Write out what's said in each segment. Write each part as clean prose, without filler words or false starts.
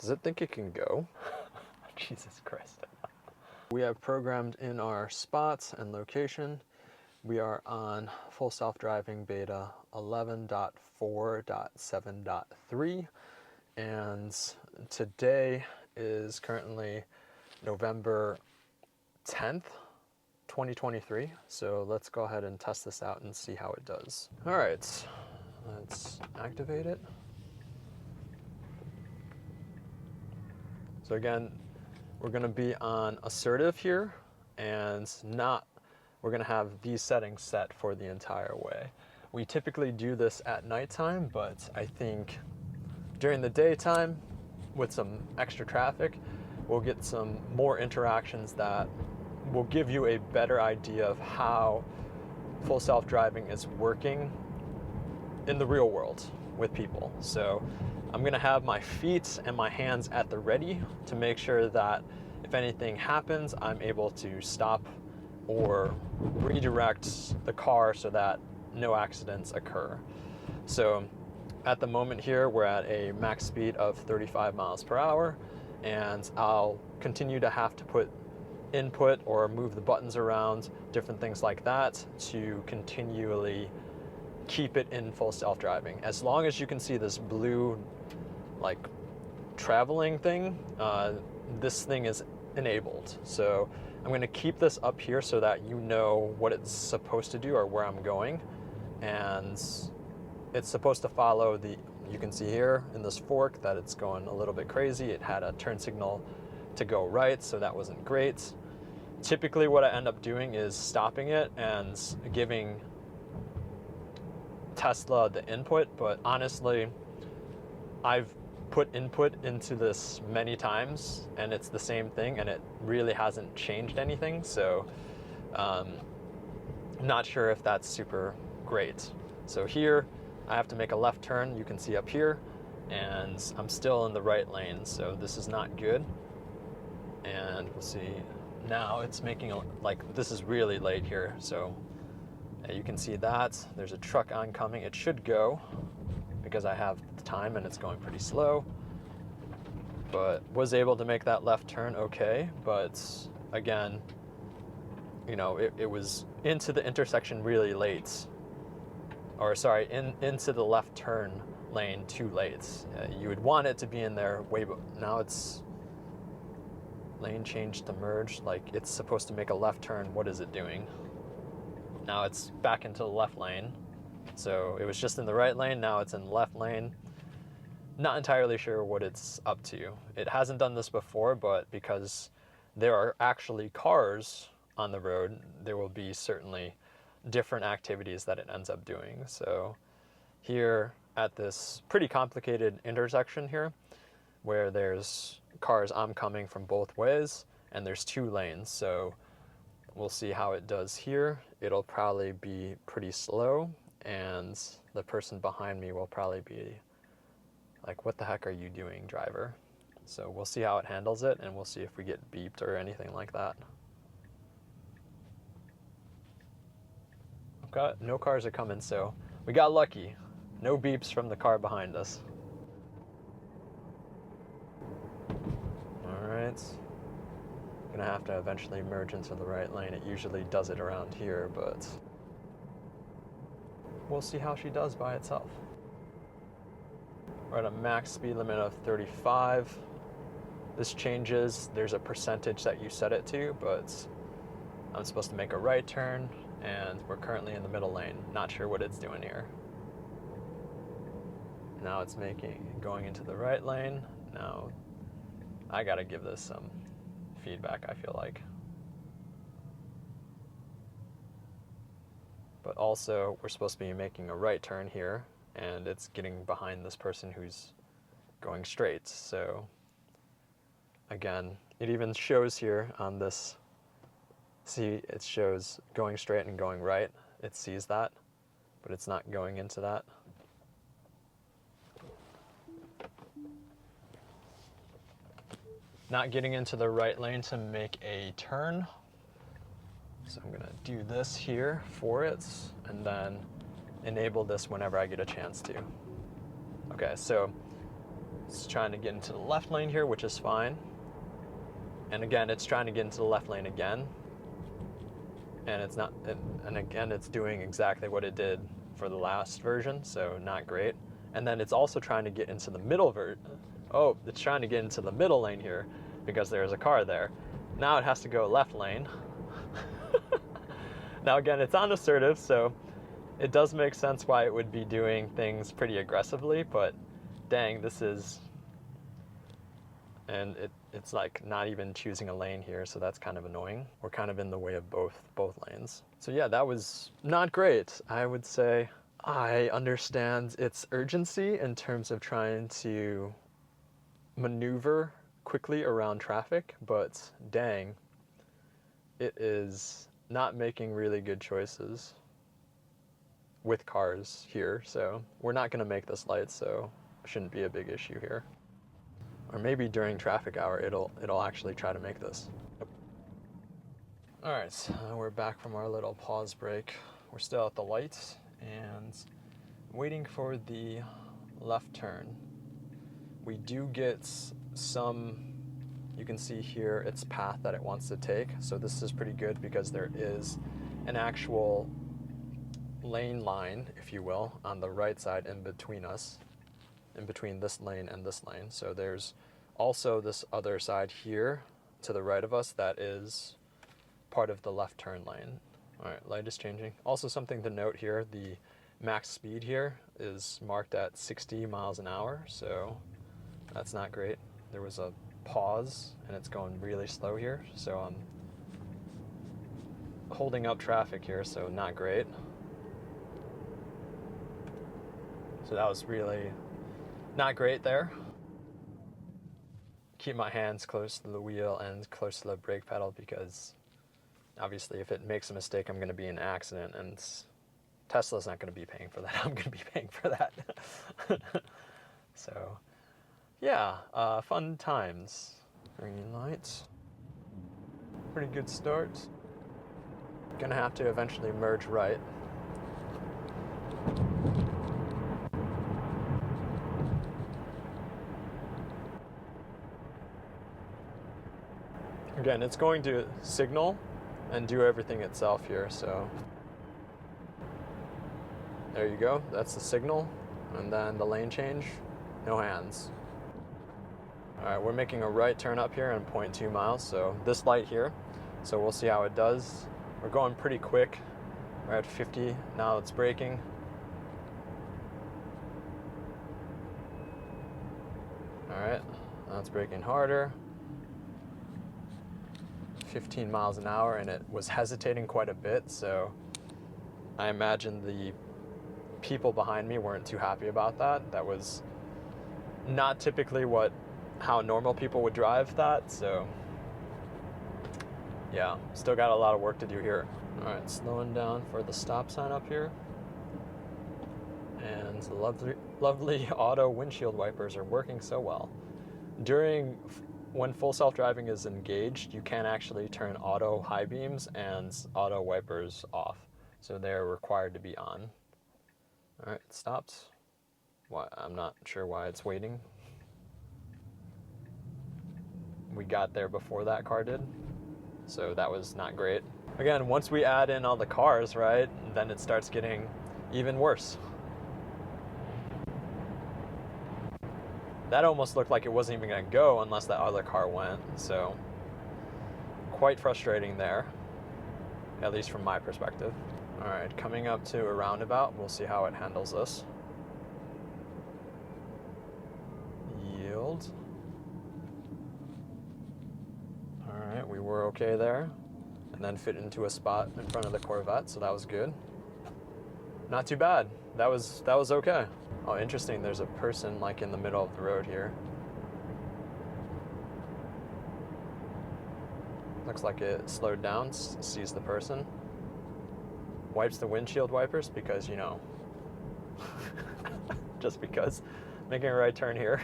Does it think it can go? Jesus Christ. We have programmed in our spots and location. We are on Full Self-Driving Beta 11.4.7.3, and today is currently November 10th, 2023. So let's go ahead and test this out and see how it does. All right, let's activate it. So again, we're gonna be on assertive here, and we're gonna have these settings set for the entire way. We typically do this at nighttime, but I think during the daytime, with some extra traffic, we'll get some more interactions that will give you a better idea of how full self-driving is working in the real world with people. So I'm gonna have my feet and my hands at the ready to make sure that if anything happens, I'm able to stop or redirect the car so that no accidents occur. So at the moment here, we're at a max speed of 35 miles per hour, and I'll continue to have to put input or move the buttons around, different things like that, to continually keep it in full self-driving. As long as you can see this blue like traveling thing, this thing is enabled. So I'm going to keep this up here so that you know what it's supposed to do or where I'm going, and it's supposed to follow you can see here in this fork that it's going a little bit crazy. It had a turn signal to go right, so that wasn't great. Typically what I end up doing is stopping it and giving Tesla the input, but honestly, I've put input into this many times and it's the same thing and it really hasn't changed anything. So not sure if that's super great. So here I have to make a left turn, you can see up here, and I'm still in the right lane, so this is not good. And we'll see now it's making this is really late here, so you can see that there's a truck oncoming. It should go because I have the time and it's going pretty slow, but was able to make that left turn okay. But again, you know, it was into the intersection really late, or sorry, into the left turn lane too late. You would want it to be in there way, but now it's lane change to merge, like it's supposed to make a left turn. What is it doing? Now it's back into the left lane. So it was just in the right lane, now it's in the left lane. Not entirely sure what it's up to. It hasn't done this before, but because there are actually cars on the road, there will be certainly different activities that it ends up doing. So here at this pretty complicated intersection here, where there's cars oncoming from both ways, and there's two lanes, so we'll see how it does here. It'll probably be pretty slow, and the person behind me will probably be like, what the heck are you doing, driver? So we'll see how it handles it, and we'll see if we get beeped or anything like that. Okay, no cars are coming, so we got lucky. No beeps from the car behind us. All right. Gonna have to eventually merge into the right lane. It usually does it around here, but we'll see how she does by itself. We're at a max speed limit of 35. This changes. There's a percentage that you set it to, but I'm supposed to make a right turn, and we're currently in the middle lane. Not sure what it's doing here. Now it's going into the right lane. Now I gotta give this some feedback, I feel like. But also, we're supposed to be making a right turn here, and it's getting behind this person who's going straight. So again, it even shows here on this, see, it shows going straight and going right. It sees that, but it's not going into that. Not getting into the right lane to make a turn. So I'm gonna do this here for it, and then enable this whenever I get a chance to. Okay, so It's trying to get into the left lane here, which is fine. And again, it's trying to get into the left lane again. And it's not, and again, it's doing exactly what it did for the last version, so not great. And then it's also trying to get into the middle it's trying to get into the middle lane here because there's a car there. Now it has to go left lane. Now again, it's unassertive, so it does make sense why it would be doing things pretty aggressively, but dang, this is, and it's like not even choosing a lane here, so that's kind of annoying. We're kind of in the way of both lanes. So yeah, that was not great. I would say I understand its urgency in terms of trying to maneuver quickly around traffic, but dang, it is not making really good choices with cars here. So we're not going to make this light, so it shouldn't be a big issue here. Or maybe during traffic hour, it'll actually try to make this. All right, so we're back from our little pause break. We're still at the light and waiting for the left turn. We do get some, you can see here its path that it wants to take. So this is pretty good because there is an actual lane line, if you will, on the right side in between us, in between this lane and this lane. So there's also this other side here to the right of us that is part of the left turn lane. All right, light is changing. Also something to note here, the max speed here is marked at 60 miles an hour, so that's not great. There was a pause and it's going really slow here, so I'm holding up traffic here, so not great. So that was really not great there. Keep my hands close to the wheel and close to the brake pedal because obviously if it makes a mistake, I'm going to be in an accident, and Tesla's not going to be paying for that. I'm going to be paying for that. So yeah, fun times. Green lights. Pretty good start. Gonna have to eventually merge right. Again, it's going to signal and do everything itself here, so there you go, that's the signal. And then the lane change, no hands. All right, we're making a right turn up here in 0.2 miles, so this light here, so we'll see how it does. We're going pretty quick. We're at 50, now it's braking. All right, now it's braking harder. 15 miles an hour, and it was hesitating quite a bit, so I imagine the people behind me weren't too happy about that. That was not typically how normal people would drive that, so yeah, still got a lot of work to do here. All right, slowing down for the stop sign up here, and the lovely auto windshield wipers are working so well. When full self-driving is engaged, you can actually turn auto high beams and auto wipers off. So they're required to be on. All right, it stopped. I'm not sure why it's waiting. We got there before that car did, so that was not great. Again, once we add in all the cars, right, then it starts getting even worse. That almost looked like it wasn't even going to go unless that other car went, so quite frustrating there, at least from my perspective. All right, coming up to a roundabout, we'll see how it handles this. Yield. All right, we were okay there, and then fit into a spot in front of the Corvette, so that was good. Not too bad. That was okay. Oh, interesting, there's a person like in the middle of the road here. Looks like it slowed down, sees the person. Wipes the windshield wipers because, you know, just because. Making a right turn here.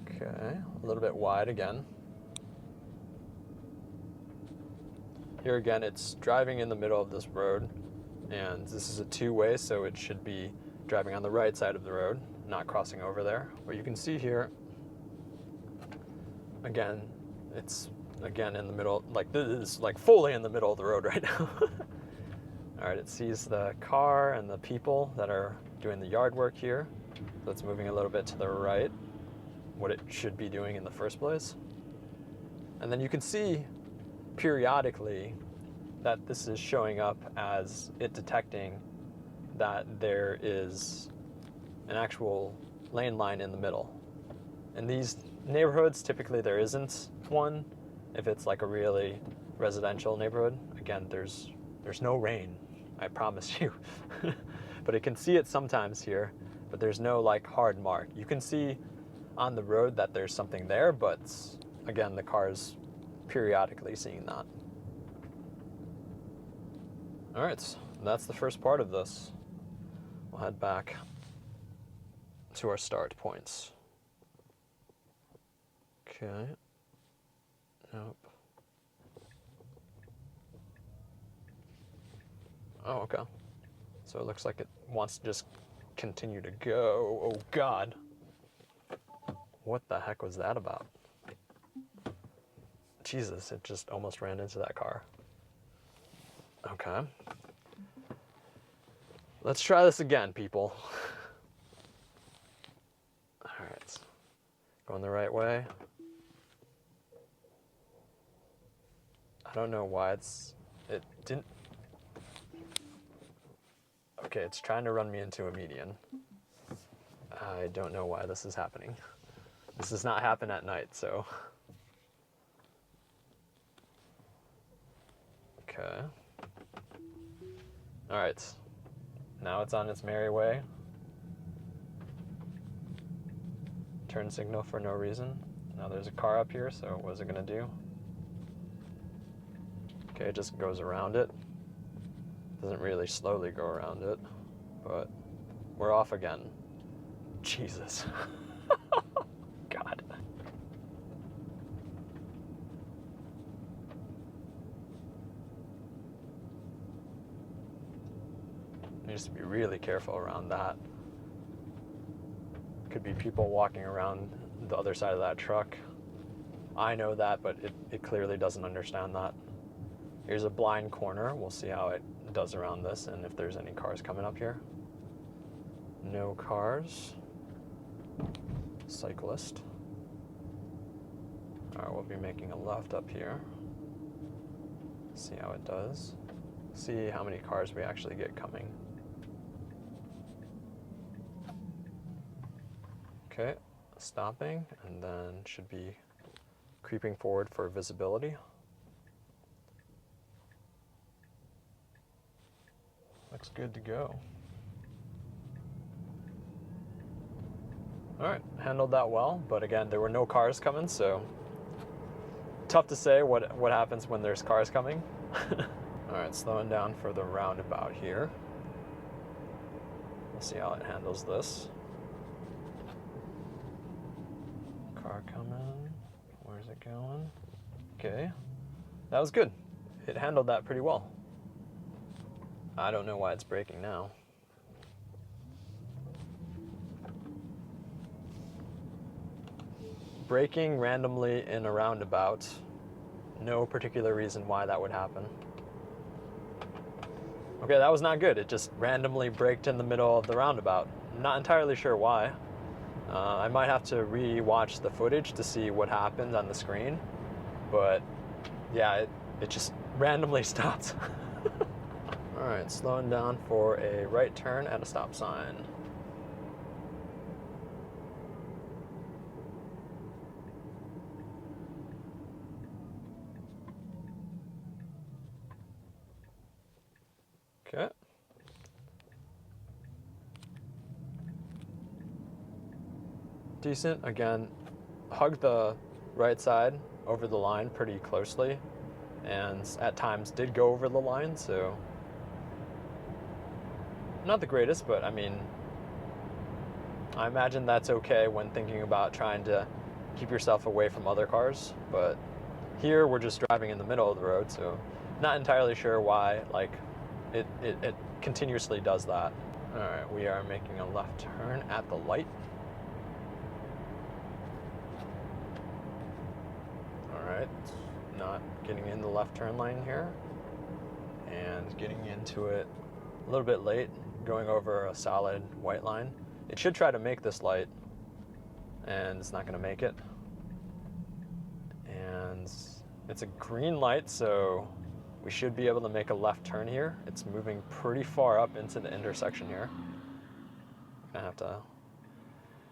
Okay, a little bit wide again. Here again, it's driving in the middle of this road, and this is a two-way, so it should be driving on the right side of the road, not crossing over there. But you can see here, again, it's again in the middle, like this is like fully in the middle of the road right now. All right, it sees the car and the people that are doing the yard work here. So it's moving a little bit to the right, what it should be doing in the first place. And then you can see periodically that this is showing up as it detecting that there is an actual lane line in the middle. In these neighborhoods, typically there isn't one. If it's like a really residential neighborhood, again, there's no rain, I promise you. But it can see it sometimes here, but there's no like hard mark. You can see on the road that there's something there, but again, the car's periodically seeing that. All right, that's the first part of this. We'll head back to our start points. Okay. Nope. Oh, okay. So it looks like it wants to just continue to go. Oh, God. What the heck was that about? Jesus, it just almost ran into that car. Okay. Let's try this again, people. All right. Going the right way. I don't know why it didn't. Okay, it's trying to run me into a median. I don't know why this is happening. This does not happen at night, so. Okay. All right. Now it's on its merry way. Turn signal for no reason. Now there's a car up here, so what is it gonna do? Okay, it just goes around it. Doesn't really slowly go around it, but we're off again. Jesus. God. Needs to be really careful around that. Could be people walking around the other side of that truck. I know that, but it clearly doesn't understand that. Here's a blind corner. We'll see how it does around this and if there's any cars coming up here. No cars. Cyclist. All right, we'll be making a left up here. See how it does. See how many cars we actually get coming. Okay, stopping, and then should be creeping forward for visibility. Looks good to go. All right, handled that well, but again, there were no cars coming, so tough to say what happens when there's cars coming. All right, slowing down for the roundabout here. We'll see how it handles this. Car coming. Where's it going? Okay, that was good. It handled that pretty well. I don't know why it's braking now. Braking randomly in a roundabout. No particular reason why that would happen. Okay, that was not good. It just randomly braked in the middle of the roundabout. Not entirely sure why. I might have to re-watch the footage to see what happened on the screen. But yeah, it just randomly stopped. All right, slowing down for a right turn at a stop sign. Okay. Decent. Again, hugged the right side over the line pretty closely, and at times did go over the line, so not the greatest, but I mean, I imagine that's okay when thinking about trying to keep yourself away from other cars. But here we're just driving in the middle of the road, so not entirely sure why like it continuously does that. All right, we are making a left turn at the light. All right, not getting in the left turn lane here and getting into it a little bit late, going over a solid white line. It should try to make this light, and it's not going to make it. And it's a green light, so we should be able to make a left turn here. It's moving pretty far up into the intersection here. I have to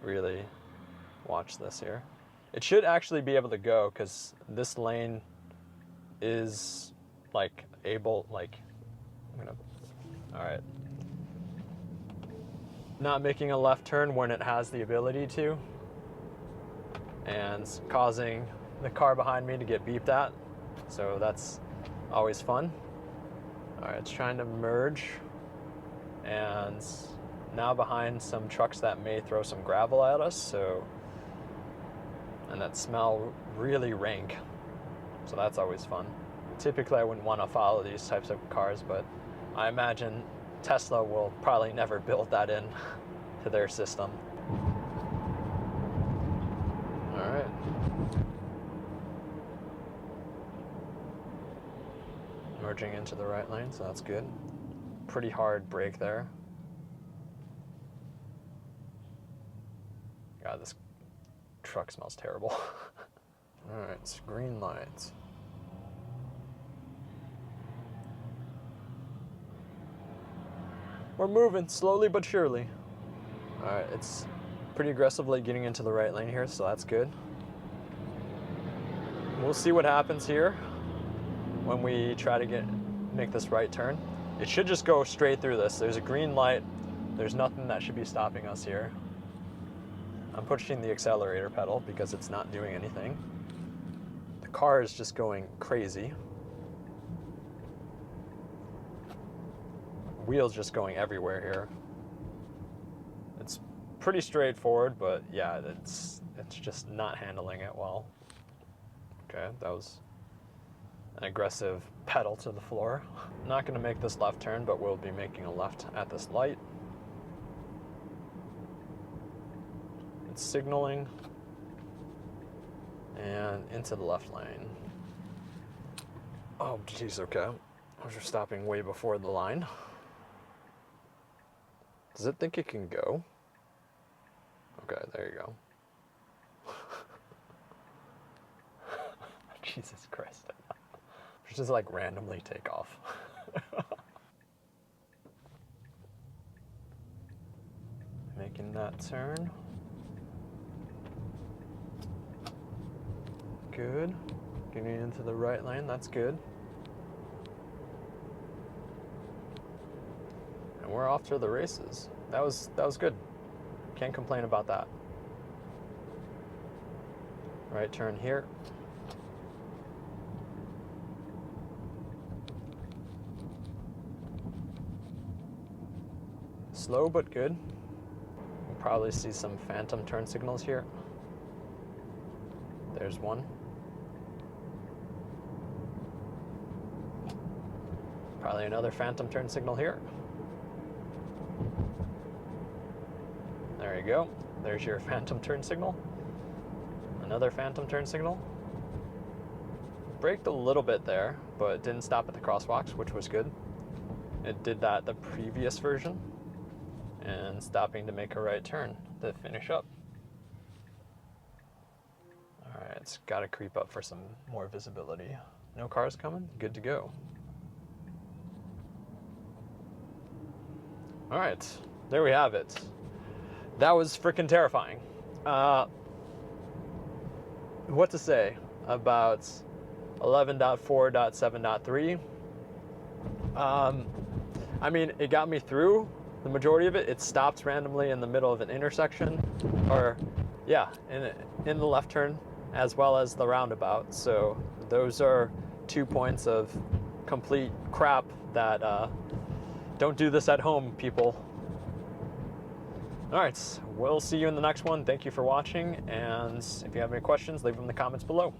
really watch this here. It should actually be able to go because this lane is like able, like, all right. Not making a left turn when it has the ability to, and causing the car behind me to get beeped at. So that's always fun. All right, it's trying to merge, and now behind some trucks that may throw some gravel at us, so, and that smell really rank, so that's always fun. Typically I wouldn't want to follow these types of cars, but I imagine Tesla will probably never build that in to their system. All right. Merging into the right lane, so that's good. Pretty hard brake there. God, this truck smells terrible. All right, it's green lights. We're moving slowly but surely. All right, it's pretty aggressively getting into the right lane here, so that's good. We'll see what happens here when we try to make this right turn. It should just go straight through this. There's a green light. There's nothing that should be stopping us here. I'm pushing the accelerator pedal because it's not doing anything. The car is just going crazy. Wheels just going everywhere here. It's pretty straightforward, but yeah, it's just not handling it well. Okay, that was an aggressive pedal to the floor. Not gonna make this left turn, but we'll be making a left at this light. It's signaling and into the left lane. Oh, geez, okay. I was just stopping way before the line. Does it think it can go? Okay, there you go. Jesus Christ. Just like randomly take off. Making that turn. Good. Getting into the right lane, that's good. And we're off to the races. That was good. Can't complain about that. Right turn here. Slow but good. We'll probably see some phantom turn signals here. There's one. Probably another phantom turn signal here. There you go. There's your phantom turn signal. Another phantom turn signal. Braked a little bit there, but didn't stop at the crosswalks, which was good. It did that the previous version, and stopping to make a right turn to finish up. All right, it's got to creep up for some more visibility. No cars coming? Good to go. All right, there we have it. That was freaking terrifying. What to say about 11.4.7.3? I mean, it got me through the majority of it. It stops randomly in the middle of an intersection, or yeah, in the left turn, as well as the roundabout. So those are 2 points of complete crap that don't do this at home, people. All right, we'll see you in the next one. Thank you for watching, and if you have any questions, leave them in the comments below.